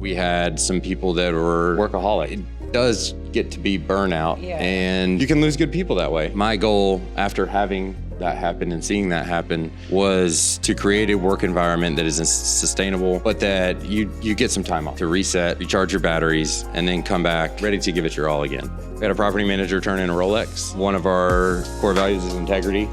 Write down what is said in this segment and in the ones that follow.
We had some people that were workaholic. It does get to be burnout, and you can lose good people that way. My goal after having that happen and seeing that happen was to create a work environment that is sustainable, but that you get some time off to reset, recharge your batteries, and then come back ready to give it your all again. We had a property manager turn in a Rolex. One of our core values is integrity,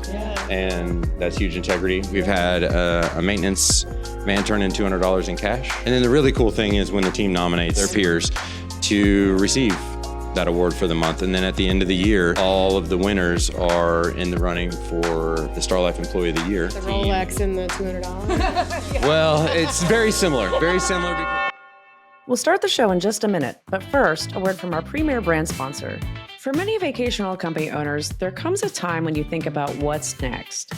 and that's huge integrity. We've had a maintenance man turn in $200 in cash. And then the really cool thing is when the team nominates their peers to receive that award for the month. And then at the end of the year, all of the winners are in the running for the Star Life Employee of the Year. The Rolex and the $200. Well, it's very similar. We'll start the show in just a minute, but first, a word from our premier brand sponsor. For many vacation company owners, there comes a time when you think about what's next.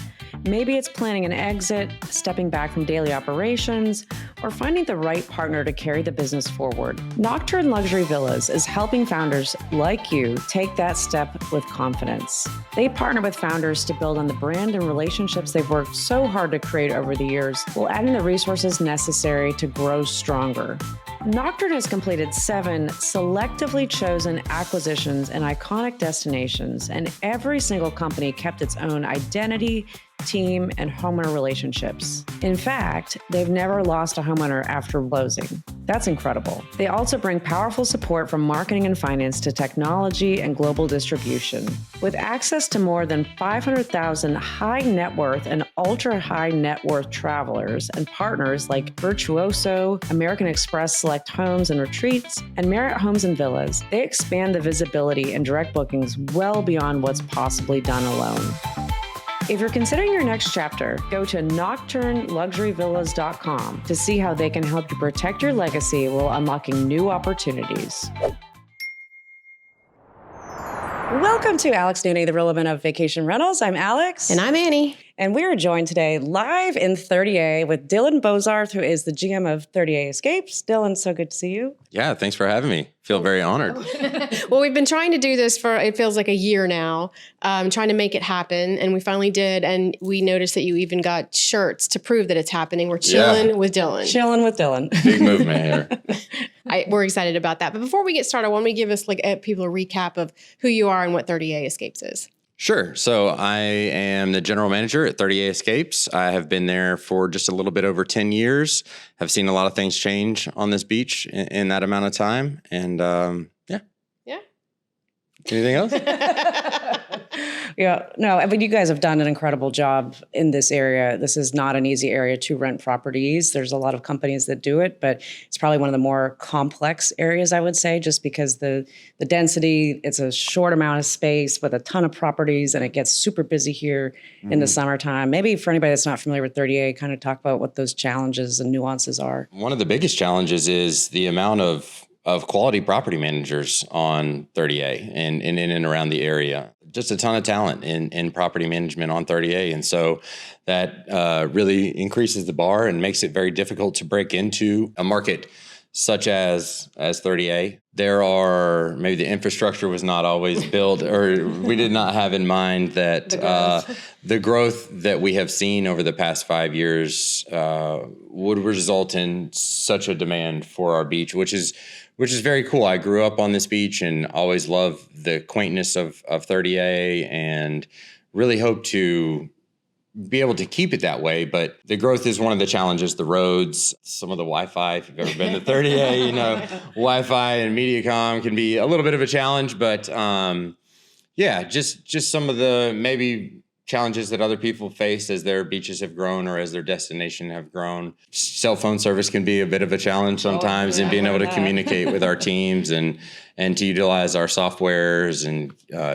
Maybe it's planning an exit, stepping back from daily operations, or finding the right partner to carry the business forward. Nocturne Luxury Villas is helping founders like you take that step with confidence. They partner with founders to build on the brand and relationships they've worked so hard to create over the years, while adding the resources necessary to grow stronger. Nocturne has completed 7 selectively chosen acquisitions in iconic destinations, and every single company kept its own identity, team, and homeowner relationships. In fact, they've never lost a homeowner after closing. That's incredible. They also bring powerful support from marketing and finance to technology and global distribution. With access to more than 500,000 high net worth and ultra high net worth travelers and partners like Virtuoso, American Express Select Homes and Retreats, and Marriott Homes and Villas, they expand the visibility and direct bookings well beyond what's possibly done alone. If you're considering your next chapter, go to nocturneluxuryvillas.com to see how they can help you protect your legacy while unlocking new opportunities. Welcome to Alex Nooney, the Relevant of Vacation Rentals. I'm Alex. And I'm Annie. And we are joined today live in 30A with Dylan Bozarth, who is the GM of 30A Escapes. Dylan, so good to see you. Yeah, thanks for having me. Feel very honored. Well, we've been trying to do this for, it feels like a year now, trying to make it happen. And we finally did. And we noticed that you even got shirts to prove that it's happening. We're chilling with Dylan. Chilling with Dylan. Big movement here. We're excited about that. But before we get started, I want to give us people a recap of who you are and what 30A Escapes is. Sure. So I am the general manager at 30A Escapes. I have been there for just a little bit over 10 years. Have seen a lot of things change on this beach in that amount of time. And yeah. Anything else? Yeah, no, I mean, you guys have done an incredible job in this area. This is not an easy area to rent properties. There's a lot of companies that do it, but it's probably one of the more complex areas, I would say, just because the density, it's a short amount of space with a ton of properties, and it gets super busy here in the summertime. Maybe for anybody that's not familiar with 30A, kind of talk about what those challenges and nuances are. One of the biggest challenges is the amount of quality property managers on 30A and in and around the area. Just a ton of talent in property management on 30A. And so that really increases the bar and makes it very difficult to break into a market such as 30A. There are, maybe the infrastructure was not always built, or we did not have in mind that the growth that we have seen over the past 5 years would result in such a demand for our beach, which is very cool. I grew up on this beach and always loved the quaintness of 30A and really hope to be able to keep it that way. But the growth is one of the challenges. The roads, some of the Wi-Fi, if you've ever been to 30A, Wi-Fi and MediaCom can be a little bit of a challenge. But just some of the maybe challenges that other people face as their beaches have grown or as their destination have grown. Cell phone service can be a bit of a challenge sometimes in being able to communicate with our teams and to utilize our softwares and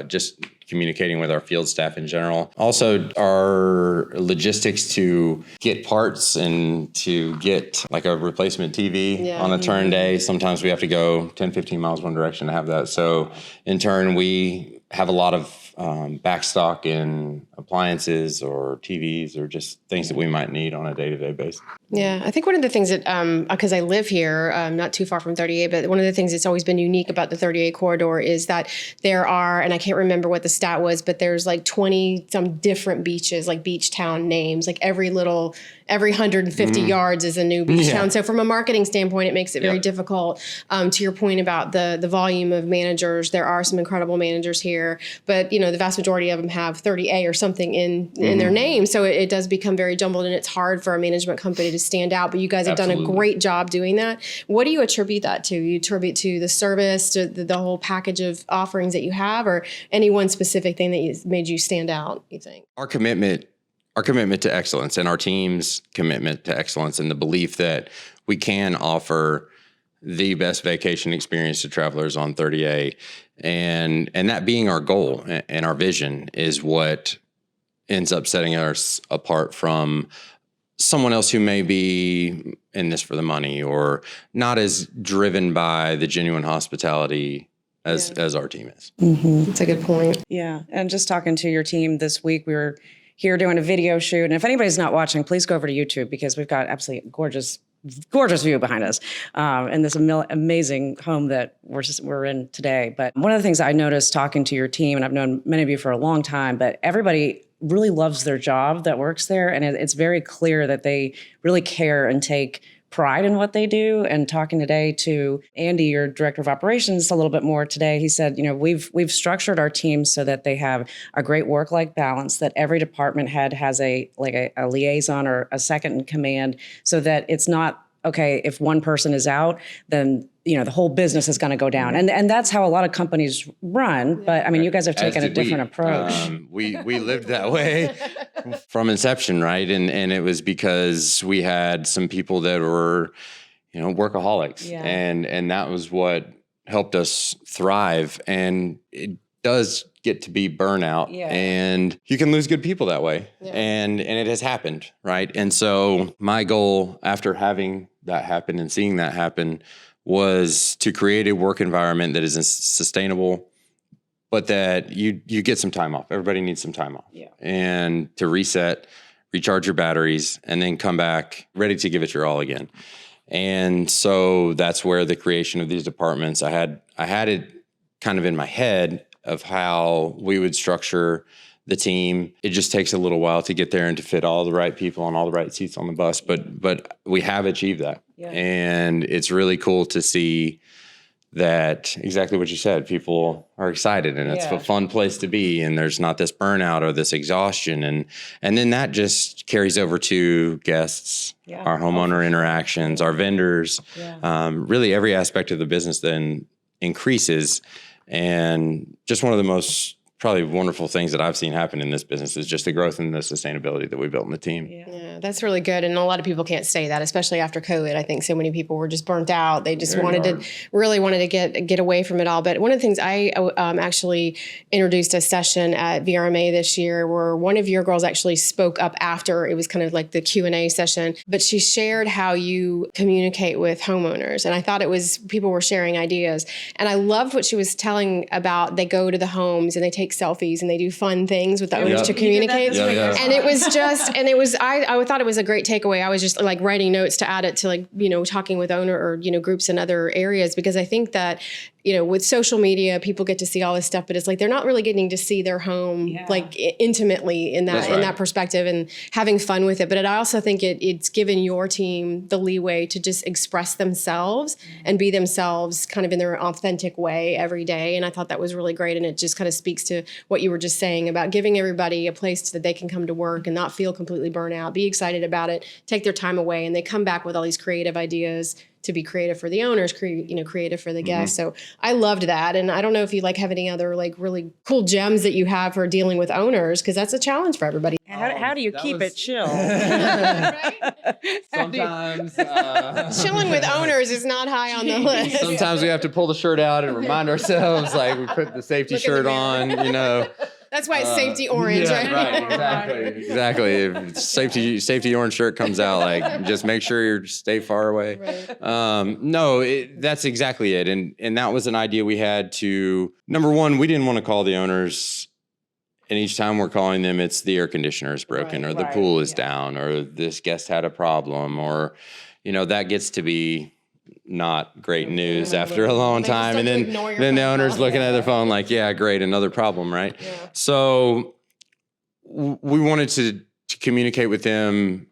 just communicating with our field staff in general. Also, our logistics to get parts and to get like a replacement TV on a turn day. Sometimes we have to go 10, 15 miles one direction to have that. So in turn, we have a lot of backstock in appliances or TVs or just things that we might need on a day-to-day basis. Yeah, I think one of the things that, because I live here, not too far from 30A, but one of the things that's always been unique about the 30A corridor is that there are, and I can't remember what the stat was, but there's like 20 some different beaches, like beach town names, like every little every 150 yards is a new beach town. So from a marketing standpoint, it makes it very difficult. To your point about the volume of managers, there are some incredible managers here, but the vast majority of them have 30A or something in their name. So it does become very jumbled, and it's hard for a management company to stand out. But you guys have done a great job doing that. What do you attribute that to? You attribute to the service, to the whole package of offerings that you have, or any one specific thing that made you stand out, you think? Our commitment to excellence, and our team's commitment to excellence, and the belief that we can offer the best vacation experience to travelers on 30A, and that being our goal and our vision is what ends up setting us apart from someone else who may be in this for the money or not as driven by the genuine hospitality as our team is. That's a good point. Yeah. And just talking to your team this week, we were here doing a video shoot. And if anybody's not watching, please go over to YouTube, because we've got absolutely gorgeous view behind us, and this amazing home that we're in today. But one of the things I noticed talking to your team, and I've known many of you for a long time, but everybody really loves their job that works there. And it's very clear that they really care and take pride in what they do. And talking today to Andy, your director of operations, a little bit more today, he said, we've structured our teams so that they have a great work-life balance, that every department head has a liaison or a second in command, so that it's not, okay, if one person is out, then the whole business is going to go down. And that's how a lot of companies run. But I mean, you guys have taken a different approach. We lived that way from inception, right? And it was because we had some people that were, workaholics, and that was what helped us thrive. And it does get to be burnout, and you can lose good people that way. And it has happened, right? And so my goal after having that happen and seeing that happen was to create a work environment that is sustainable, but that you get some time off. Everybody needs some time off. And to reset, recharge your batteries, and then come back ready to give it your all again. And so that's where the creation of these departments, I had it kind of in my head of how we would structure the team. It just takes a little while to get there and to fit all the right people on all the right seats on the bus, but we have achieved that. And it's really cool to see that, exactly what you said, people are excited, and it's a fun place to be, and there's not this burnout or this exhaustion, and then that just carries over to guests, our homeowner interactions, our vendors, really every aspect of the business then increases. And just one of the most probably wonderful things that I've seen happen in this business is just the growth and the sustainability that we built in the team. Yeah, that's really good. And a lot of people can't say that, especially after COVID. I think so many people were just burnt out. They just wanted to get away from it all. But one of the things I actually introduced a session at VRMA this year where one of your girls actually spoke up after. It was kind of like the Q&A session, but she shared how you communicate with homeowners. And I thought people were sharing ideas. And I loved what she was telling about. They go to the homes and they take selfies and they do fun things with the owners to communicate. And it was just, I thought it was a great takeaway. I was just like writing notes to add it to talking with owner or, groups in other areas, because I think that, with social media, people get to see all this stuff, but it's like, they're not really getting to see their home intimately in that perspective and having fun with it. But I also think it's given your team the leeway to just express themselves and be themselves kind of in their authentic way every day. And I thought that was really great. And it just kind of speaks to what you were just saying about giving everybody a place that they can come to work and not feel completely burnt out, be excited about it, take their time away, and they come back with all these creative ideas to be creative for the owners, creative for the guests. So I loved that. And I don't know if you have any other really cool gems that you have for dealing with owners, because that's a challenge for everybody. How do you keep it chill? Sometimes Chilling with owners is not high on the list. Sometimes we have to pull the shirt out and remind ourselves, we put the safety shirt on, That's why it's safety orange, right? Right, exactly. If safety orange shirt comes out, just make sure you stay far away. Right. That's exactly it. And that was an idea we had to, number one, we didn't want to call the owners, and each time we're calling them, it's the air conditioner is broken, or the pool is down, or this guest had a problem, or, that gets to be not great news after a long time. And then the owner's looking at their phone great, another problem, right? Yeah. So we wanted to communicate with them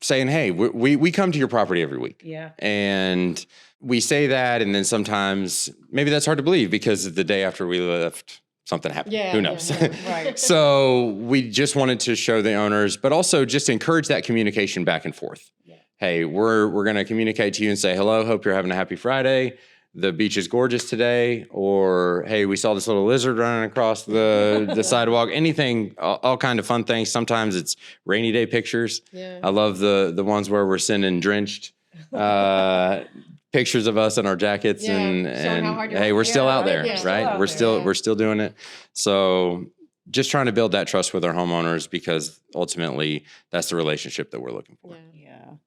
saying, hey, we come to your property every week. Yeah. And we say that, and then sometimes maybe that's hard to believe because the day after we left, something happened. Yeah, Who knows? yeah, right. So we just wanted to show the owners, but also just encourage that communication back and forth. Yeah. Hey, we're going to communicate to you and say, hello, hope you're having a happy Friday. The beach is gorgeous today. Or, hey, we saw this little lizard running across the sidewalk. Anything, all kind of fun things. Sometimes it's rainy day pictures. Yeah. I love the ones where we're sending drenched pictures of us in our jackets and hey, we're still out there, right? We're still doing it. So just trying to build that trust with our homeowners, because ultimately that's the relationship that we're looking for.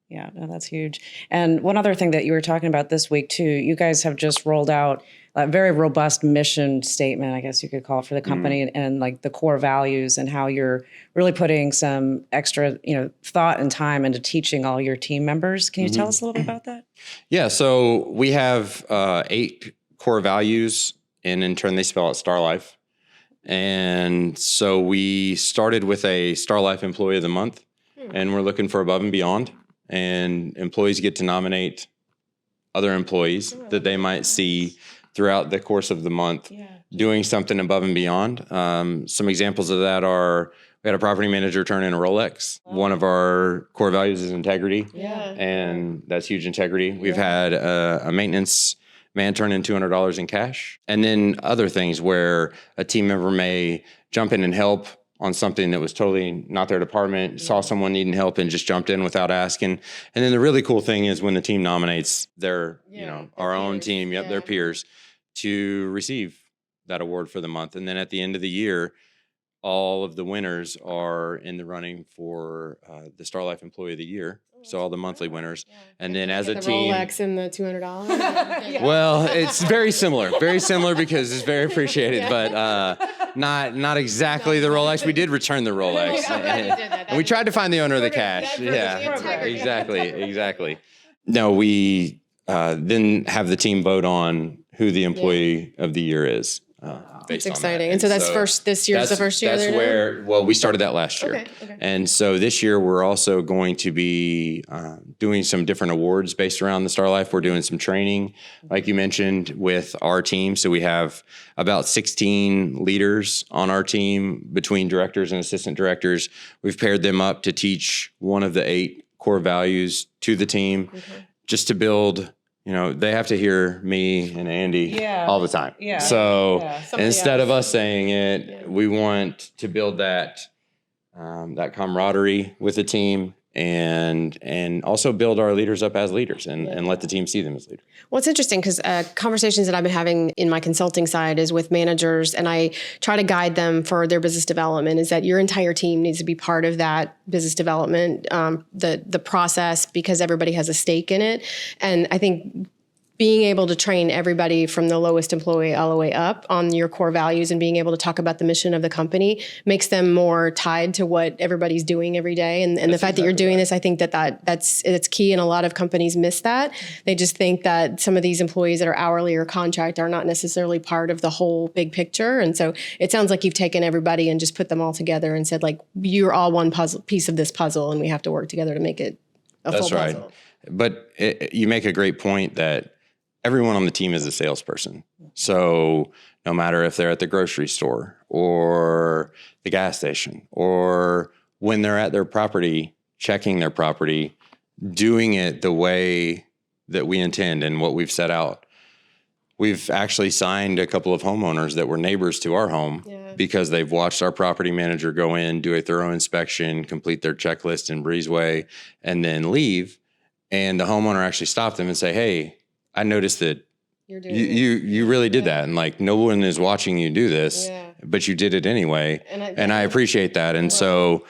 Yeah, no, that's huge. And one other thing that you were talking about this week too, you guys have just rolled out a very robust mission statement, I guess you could call it, for the company, and like the core values, and how you're really putting some extra, thought and time into teaching all your team members. Can you tell us a little bit about that? Yeah, so we have 8 core values, and in turn they spell out Star Life. And so we started with a Star Life Employee of the Month, and we're looking for above and beyond. And employees get to nominate other employees that they might see throughout the course of the month doing something above and beyond. Some examples of that are, we had a property manager turn in a Rolex. One of our core values is integrity, and that's huge integrity. We've had a maintenance man turn in $200 in cash. And then other things where a team member may jump in and help on something that was totally not their department, saw someone needing help and just jumped in without asking. And then the really cool thing is when the team nominates their, our own team, their peers, to receive that award for the month. And then at the end of the year, all of the winners are in the running for the Star Life Employee of the Year. So all the monthly winners. And then as a team, Rolex and the $200. Well, it's very similar because it's very appreciated, but not exactly the Rolex. We did return the Rolex, and we tried to find the owner of the cash. Yeah, exactly. No, we then have the team vote on who the Employee of the Year is. It's exciting. And so that's this year's the first year. That's where, we started that last year. Okay. And so this year we're also going to be doing some different awards based around the Star Life. We're doing some training, like you mentioned, with our team. So we have about 16 leaders on our team between directors and assistant directors. We've paired them up to teach one of the 8 core values to the team, just to build. They have to hear me and Andy all the time. Yeah. So instead of us saying it, we want to build that camaraderie with the team, and also build our leaders up as leaders, and let the team see them as leaders. Well, it's interesting because conversations that I've been having in my consulting side is with managers, and I try to guide them for their business development, is that your entire team needs to be part of that business development, the process, because everybody has a stake in it. And I think being able to train everybody from the lowest employee all the way up on your core values, and being able to talk about the mission of the company, makes them more tied to what everybody's doing every day. And the fact that you're doing this, I think that's key. And a lot of companies miss that. They just think that some of these employees that are hourly or contract are not necessarily part of the whole big picture. And so it sounds like you've taken everybody and just put them all together and said, like, you're all one piece of this puzzle, and we have to work together to make it a full puzzle. That's right. But you make a great point that everyone on the team is a salesperson. So no matter if they're at the grocery store or the gas station, or when they're at their property, checking their property, doing it the way that we intend and what we've set out. We've actually signed a couple of homeowners that were neighbors to our home because they've watched our property manager go in, do a thorough inspection, complete their checklist in Breezeway, and then leave. And the homeowner actually stopped them and say, hey, I noticed that you really did that. And like, no one is watching you do this, but you did it anyway. And I appreciate that. And so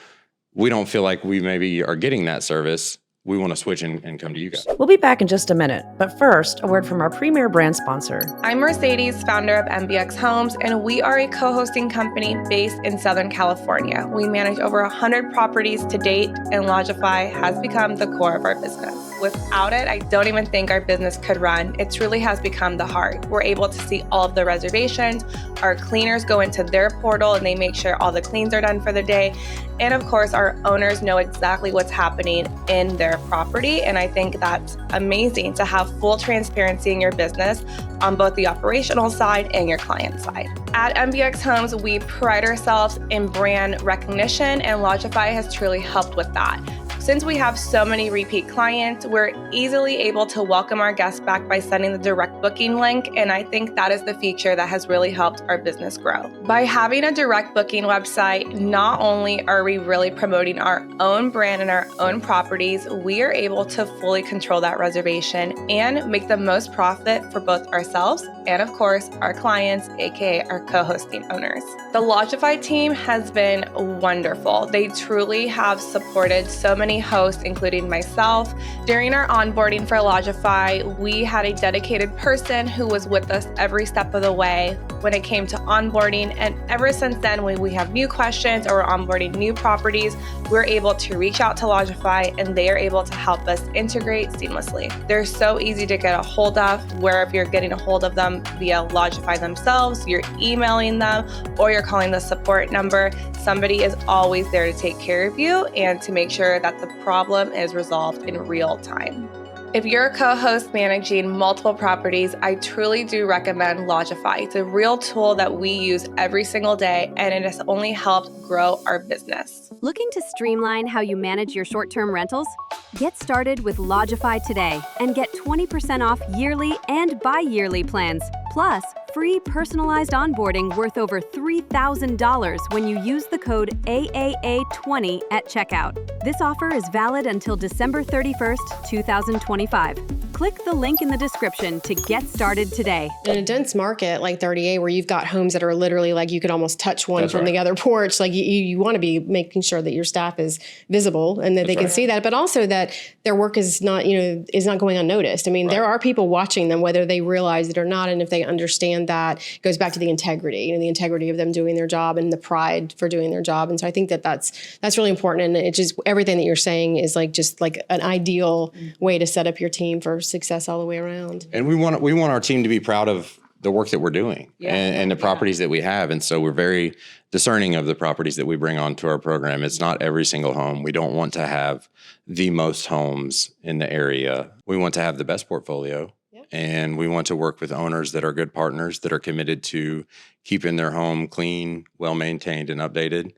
we don't feel like we maybe are getting that service. We want to switch and come to you guys. We'll be back in just a minute. But first, a word from our premier brand sponsor. I'm Mercedes, founder of MBX Homes, and we are a co-hosting company based in Southern California. We manage over 100 properties to date, and Lodgify has become the core of our business. Without it, I don't even think our business could run. It truly has become the heart. We're able to see all of the reservations. Our cleaners go into their portal and they make sure all the cleans are done for the day. And of course, our owners know exactly what's happening in their property. And I think that's amazing to have full transparency in your business on both the operational side and your client side. At MBX Homes, we pride ourselves in brand recognition, and Lodgify has truly helped with that. Since we have so many repeat clients, we're easily able to welcome our guests back by sending the direct booking link, and I think that is the feature that has really helped our business grow. By having a direct booking website, not only are we really promoting our own brand and our own properties, we are able to fully control that reservation and make the most profit for both ourselves and, of course, our clients, aka our co-hosting owners. The Lodgify team has been wonderful. They truly have supported so many hosts, including myself. During our onboarding for Lodgify, we had a dedicated person who was with us every step of the way when it came to onboarding. And ever since then, when we have new questions or we're onboarding new properties, we're able to reach out to Lodgify and they are able to help us integrate seamlessly. They're so easy to get a hold of, where if you're getting a hold of them via Lodgify themselves, you're emailing them, or you're calling the support number, somebody is always there to take care of you and to make sure that the problem is resolved in real time. If you're a co-host managing multiple properties, I truly do recommend Lodgify. It's a real tool that we use every single day, and it has only helped grow our business. Looking to streamline how you manage your short-term rentals? Get started with Lodgify today and get 20% off yearly and bi-yearly plans, plus free personalized onboarding worth over $3,000 when you use the code AAA20 at checkout. This offer is valid until December 31st, 2025. Click the link in the description to get started today. In a dense market like 30A, where you've got homes that are literally like you could almost touch one from the other porch, like you want to be making sure that your staff is visible and that they can see that, but also that their work is not, is not going unnoticed. I mean, there are people watching them, whether they realize it or not, and if they understand that, it goes back to the integrity, the integrity of them doing their job and the pride for doing their job. And so I think that that's really important. And it just, everything that you're saying is just like an ideal way to set up your team for success all the way around. And we want our team to be proud of the work that we're doing and the properties that we have. And so we're very discerning of the properties that we bring onto our program. It's not every single home. We don't want to have the most homes in the area. We want to have the best portfolio. And we want to work with owners that are good partners, that are committed to keeping their home clean, well-maintained, and updated.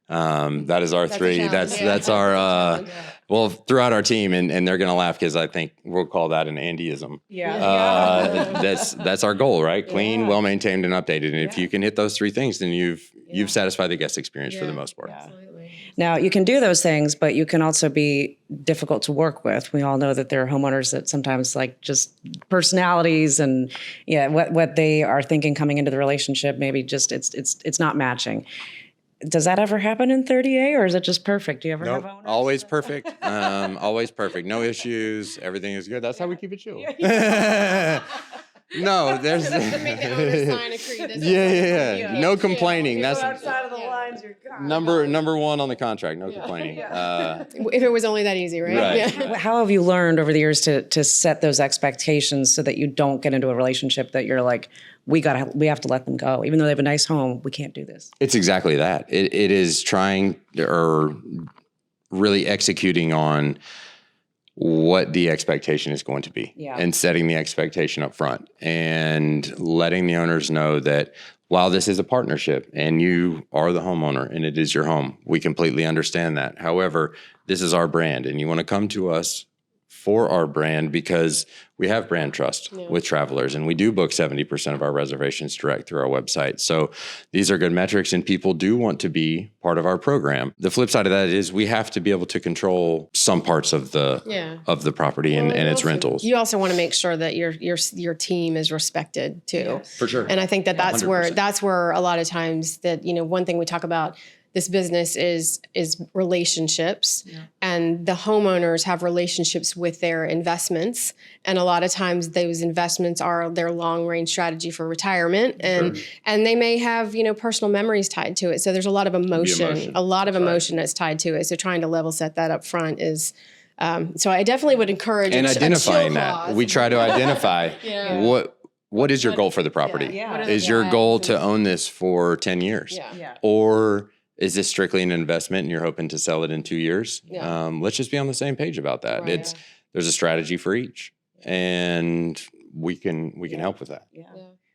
That is our three. That's our, well, throughout our team, and they're going to laugh because I think we'll call that an Andyism. That's our goal, right? Clean, well-maintained, and updated. And if you can hit those three things, then you've satisfied the guest experience for the most part. Absolutely. Now, you can do those things, but you can also be difficult to work with. We all know that there are homeowners that sometimes just personalities and what they are thinking coming into the relationship, maybe just it's not matching. Does that ever happen in 30A, or is it just perfect? Do you ever have owners? Always perfect. Always perfect. No issues. Everything is good. That's how we keep it chill. No, there's Make the owner sign a creed. No complaining. That's outside of the lines. You're gone. number one on the contract. No complaining. If it was only that easy, right? Right. How have you learned over the years to set those expectations so that you don't get into a relationship that you're like, we have to let them go, even though they have a nice home, we can't do this? It's exactly that. It is trying or really executing on what the expectation is going to be and setting the expectation up front and letting the owners know that while this is a partnership and you are the homeowner and it is your home, we completely understand that. However, this is our brand and you want to come to us for our brand because we have brand trust with travelers and we do book 70% of our reservations direct through our website. So these are good metrics and people do want to be part of our program. The flip side of that is we have to be able to control some parts of the property and its rentals. You also want to make sure that your team is respected too. For sure. And I think that's where a lot of times that, one thing we talk about this business is relationships, and the homeowners have relationships with their investments. And a lot of times those investments are their long range strategy for retirement. And they may have, personal memories tied to it. So there's a lot of emotion that's tied to it. So trying to level set that up front is So I definitely would encourage and a identifying chill that. clause. We try to identify what is your goal for the property? Is your goal to own this for 10 years? Or is this strictly an investment and you're hoping to sell it in 2 years? Let's just be on the same page about that. There's a strategy for each, and we can help with that.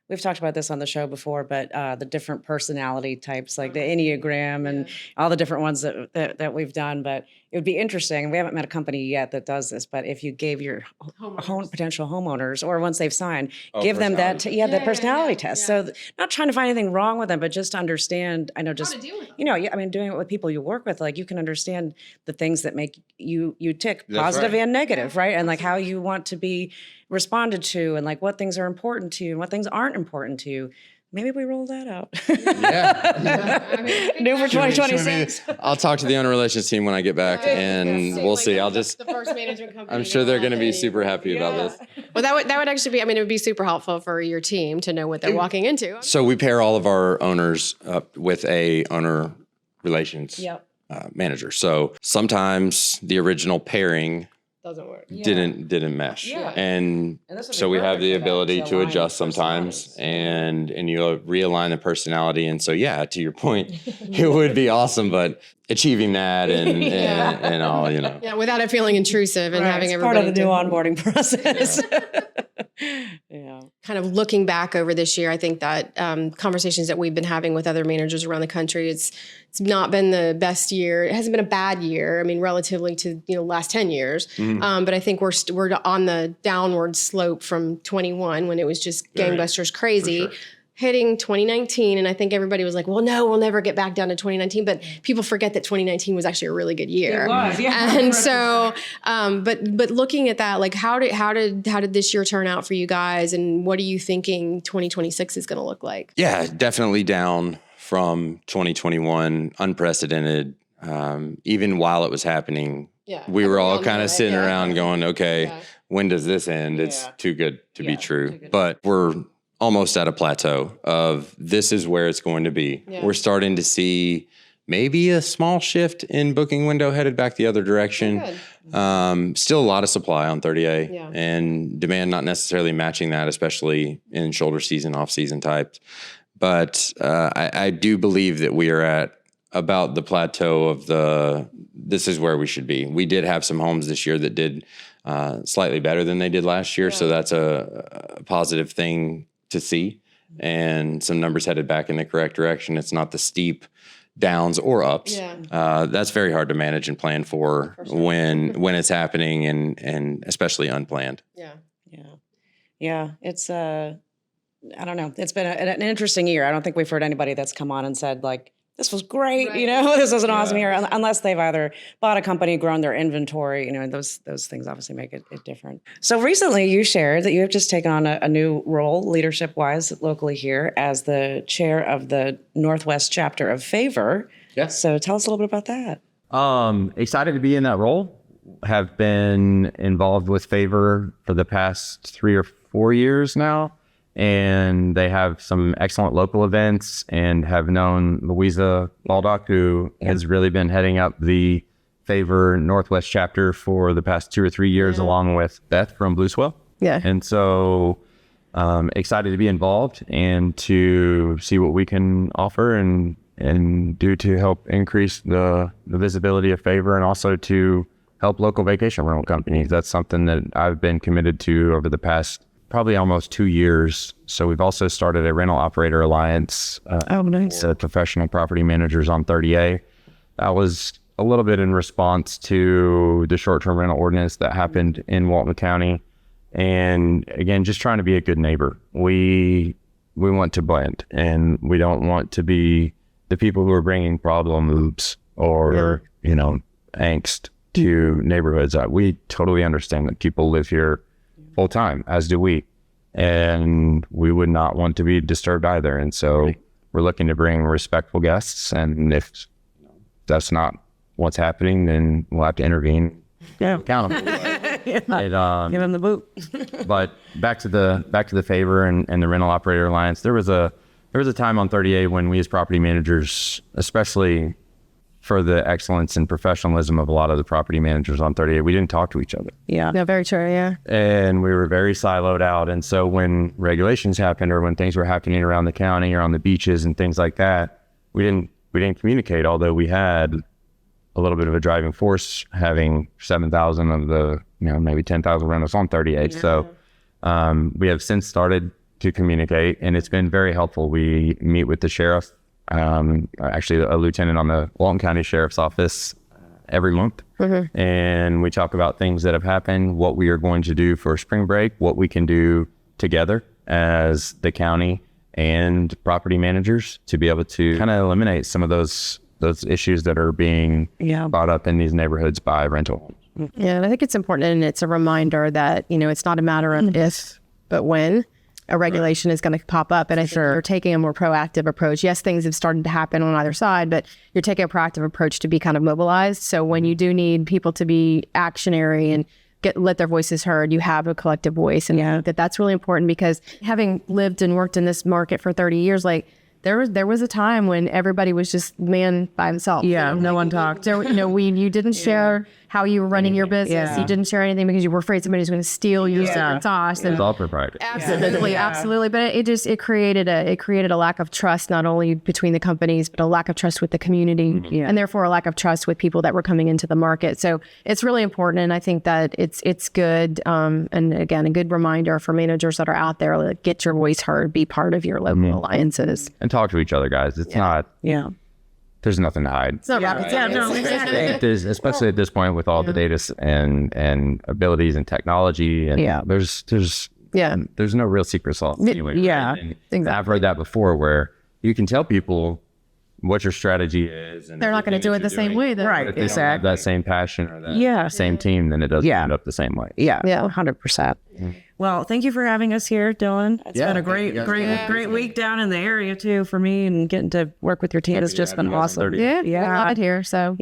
We've talked about this on the show before, but the different personality types, like the Enneagram and all the different ones that we've done. But it would be interesting. We haven't met a company yet that does this, but if you gave your potential homeowners, or once they've signed, give them that, the personality test. So not trying to find anything wrong with them, but just to understand, I know, just, doing it with people you work with, like you can understand the things that make you tick, positive and negative, right? And like how you want to be responded to, and like what things are important to you and what things aren't important to you. Maybe we roll that out. New for 2026. I'll talk to the owner relations team when I get back, and we'll see. The first management company. I'm sure they're going to be super happy about this. Well, that would actually be, it would be super helpful for your team to know what they're walking into. So we pair all of our owners up with a owner relations manager. So sometimes the original pairing doesn't work. Didn't mesh. And so we have the ability to adjust sometimes and you realign the personality. And so, to your point, it would be awesome, but achieving that and all, Yeah, without it feeling intrusive and having everybody. Part of the new onboarding process. Kind of looking back over this year, I think that conversations that we've been having with other managers around the country, it's not been the best year. It hasn't been a bad year. Relatively to last 10 years. But I think we're on the downward slope from 21 when it was just gangbusters crazy. Hitting 2019, and I think everybody was like, well, no, we'll never get back down to 2019, but people forget that 2019 was actually a really good year. It was, And so, but looking at that, like how did this year turn out for you guys, and what are you thinking 2026 is going to look like? Yeah, definitely down from 2021, unprecedented. Even while it was happening, we were all kind of sitting around going, okay, when does this end? It's too good to be true. But we're almost at a plateau of this is where it's going to be. We're starting to see maybe a small shift in booking window headed back the other direction. Still a lot of supply on 30A and demand not necessarily matching that, especially in shoulder season, off season types. But I do believe that we are at about the plateau of this is where we should be. We did have some homes this year that did slightly better than they did last year. So that's a positive thing to see, and some numbers headed back in the correct direction. It's not the steep downs or ups. That's very hard to manage and plan for when it's happening, and especially unplanned. It's I don't know. It's been an interesting year. I don't think we've heard anybody that's come on and said like, this was great, this was an awesome year, unless they've either bought a company, grown their inventory, those things obviously make it different. So recently you shared that you have just taken on a new role leadership-wise locally here as the chair of the Northwest chapter of Favor. So tell us a little bit about that. Excited to be in that role. Have been involved with Favor for the past 3 or 4 years now. And they have some excellent local events, and have known Louisa Baldock, who has really been heading up the Favor Northwest chapter for the past 2 or 3 years, along with Beth from Blue Swell. And so excited to be involved and to see what we can offer and do to help increase the visibility of Favor, and also to help local vacation rental companies. That's something that I've been committed to over the past probably almost 2 years. So we've also started a rental operator alliance. Nice. Professional property managers on 30A. That was a little bit in response to the short-term rental ordinance that happened in Walton County. And again, just trying to be a good neighbor. We want to blend, and we don't want to be the people who are bringing problems or, angst to neighborhoods. We totally understand that people live here full time, as do we, and we would not want to be disturbed either. And so we're looking to bring respectful guests, and if that's not what's happening, then we'll have to intervene. Count them. Give them the boot. But back to the Favor and the Rental Operator Alliance. There was a time on 30A when we as property managers, especially for the excellence and professionalism of a lot of the property managers on 38. We didn't talk to each other. Yeah. No, very true. Yeah. And we were very siloed out. And so when regulations happened or when things were happening around the county or on the beaches and things like that, we didn't communicate, although we had a little bit of a driving force having 7,000 of the, maybe 10,000 rentals on 38. Yeah. So we have since started to communicate, and it's been very helpful. We meet with the sheriff, actually a lieutenant on the Walton County Sheriff's Office every month. Mm-hmm. And we talk about things that have happened, what we are going to do for spring break, what we can do together as the county and property managers to be able to kind of eliminate some of those issues that are being brought up in these neighborhoods by rental homes. Yeah, and I think it's important, and it's a reminder that, it's not a matter of if, but when a regulation is going to pop up. And I think you're taking a more proactive approach. Yes, things have started to happen on either side, but you're taking a proactive approach to be kind of mobilized. So when you do need people to be actionary and let their voices heard, you have a collective voice. And that's really important, because having lived and worked in this market for 30 years, there was a time when everybody was just man by himself. Yeah, no one talked. So, you didn't share how you were running your business. Yeah. You didn't share anything because you were afraid somebody was going to steal your secret sauce. It's all proprietary. Absolutely, absolutely. But it created a lack of trust, not only between the companies, but a lack of trust with the community, and therefore a lack of trust with people that were coming into the market. So it's really important, and I think that it's good. And again, a good reminder for managers that are out there: get your voice heard, be part of your local alliances, and talk to each other, guys. It's not. Yeah. There's nothing to hide. It's not rocket science. No, exactly. Especially at this point with all the data and abilities and technology. And there's no real secret sauce anyway. Yeah, right? And exactly. I've heard that before, where you can tell people what your strategy is, and they're not going to do it the same way, though. Right. If they don't have that same passion or that same team, then it doesn't end up the same way. Yeah. 100%. Well, thank you for having us here, Dylan. It's been a great week down in the area too for me, and getting to work with your team has just been awesome. Yeah, I love it here. So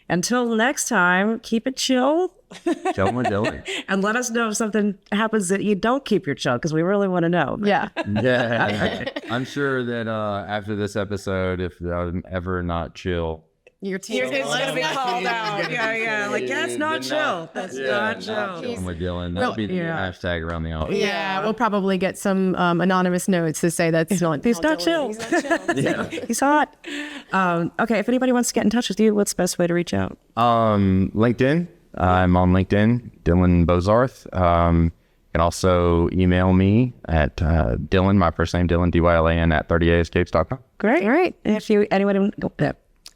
until next time, keep it chill. Chill with Dylan. And let us know if something happens that you don't keep your chill, because we really want to know. Yeah. I'm sure that after this episode, if I'm ever not chill, your team is going to be called out. That's not chill. That's not chill. I'm with Dylan. That'll be the hashtag around the office. Yeah, we'll probably get some anonymous notes to say that's not. He's not chill. He's not chill. He's hot. Okay, if anybody wants to get in touch with you, what's the best way to reach out? LinkedIn. I'm on LinkedIn, Dylan Bozarth. You can also email me at Dylan, my first name, Dylan, DYLAN, at 38escapes.com. Great. All right. If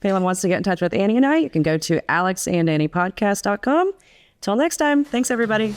anyone wants to get in touch with Annie and I, you can go to alexandanniepodcast.com. Till next time. Thanks, everybody.